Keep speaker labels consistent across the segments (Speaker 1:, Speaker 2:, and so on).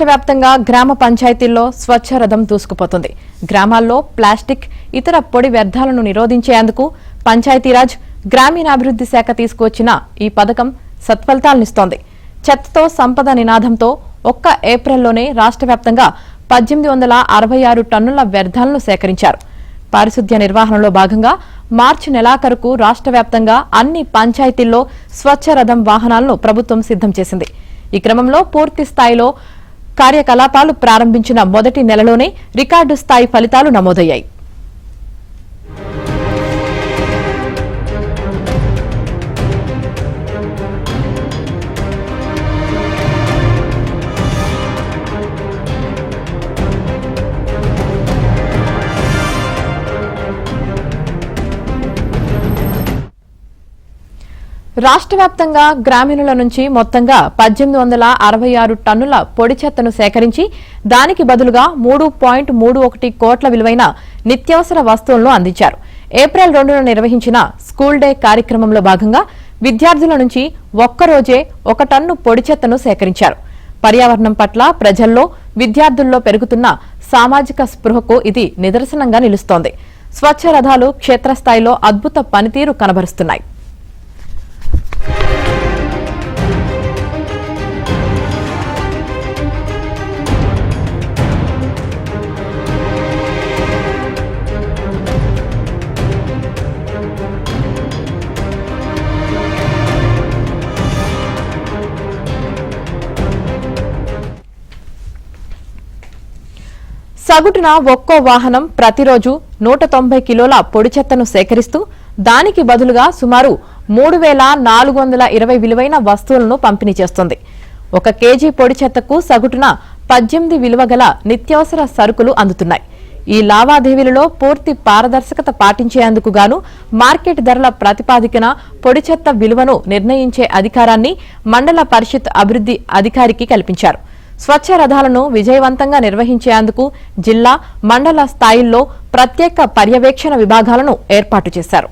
Speaker 1: వ్యాప్తంగా గ్రామ పంచాయతీల్లో స్వచ్ఛ రథం దూసుకుపోతుంది. గ్రామాల్లో ప్లాస్టిక్, ఇతర పొడి వ్యర్థాలను నిరోధించేందుకు పంచాయతీరాజ్, గ్రామీణాభివృద్ధి శాఖ తీసుకువచ్చిన ఈ పథకం సత్ఫలితాలనిస్తోంది. చెత్తతో సంపద నినాదంతో ఒక్క ఏప్రిల్లోనే రాష్ట్ర వ్యాప్తంగా 1866 టన్నుల వ్యర్థాలను సేకరించారు. పారిశుద్ధ్య నిర్వహణలో భాగంగా మార్చి నెలాఖరుకు రాష్ట్ర వ్యాప్తంగా అన్ని పంచాయతీల్లో స్వచ్ఛ రథం వాహనాలను ప్రభుత్వం సిద్ధం చేసింది. ఈ క్రమంలో పూర్తి స్థాయిలో కార్యకలాపాలు ప్రారంభించిన మొదటి నెలలోనే రికార్డు స్థాయి ఫలితాలు నమోదయ్యాయి. రాష్ట్ర వ్యాప్తంగా గ్రామీణుల నుంచి మొత్తంగా 1866 టన్నుల పొడి చెత్తను సేకరించి దానికి బదులుగా 3.31 కోట్ల విలువైన నిత్యావసర వస్తువులను అందించారు. ఏప్రిల్ 2న నిర్వహించిన స్కూల్ డే కార్యక్రమంలో భాగంగా విద్యార్థుల నుంచి ఒక్కరోజే 1 టన్ను పొడి చెత్తను సేకరించారు. పర్యావరణం పట్ల ప్రజల్లో, విద్యార్థుల్లో పెరుగుతున్న సామాజిక స్పృహకు ఇది నిదర్శనంగా నిలుస్తోంది. స్వచ్ఛ రథాలు క్షేత్రస్థాయిలో అద్భుత పనితీరు కనబరుస్తున్నాయి. సగటున ఒక్కో వాహనం ప్రతిరోజు 190 కిలోల పొడి చెత్తను సేకరిస్తూ దానికి బదులుగా సుమారు 3420 విలువైన వస్తువులను పంపిణీ చేస్తోంది. 1 కేజీ పొడి చెత్తకు సగటున 18 విలువ గల నిత్యావసర సరుకులు అందుతున్నాయి. ఈ లావాదేవీలలో పూర్తి పారదర్శకత పాటించేందుకు గాను మార్కెట్ ధరల ప్రతిపాదికన పొడి చెత్త విలువను నిర్ణయించే అధికారాన్ని మండల పరిషత్ అభివృద్ధి అధికారికి కల్పించారు. స్వచ్ఛ రథాలను విజయవంతంగా నిర్వహించేందుకు జిల్లా, మండల స్థాయిల్లో ప్రత్యేక పర్యవేక్షణ విభాగాలను ఏర్పాటు చేశారు.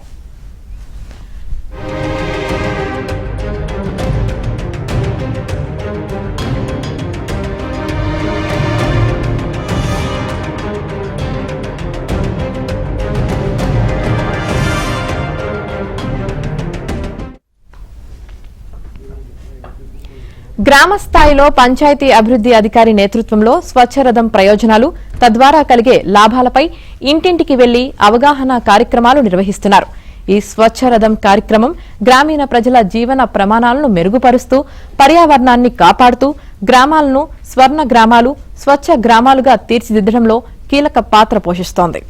Speaker 1: గ్రామ స్థాయిలో పంచాయతీ అభివృద్ధి అధికారి నేతృత్వంలో స్వచ్ఛ రథం ప్రయోజనాలు, తద్వారా కలిగే లాభాలపై ఇంటింటికి వెళ్లి అవగాహన కార్యక్రమాలు నిర్వహిస్తున్నారు. ఈ స్వచ్ఛ రథం కార్యక్రమం గ్రామీణ ప్రజల జీవన ప్రమాణాలను మెరుగుపరుస్తూ, పర్యావరణాన్ని కాపాడుతూ గ్రామాలను స్వర్ణ గ్రామాలు, స్వచ్ఛ గ్రామాలుగా తీర్చిదిద్దడంలో కీలక పాత్ర పోషిస్తోంది.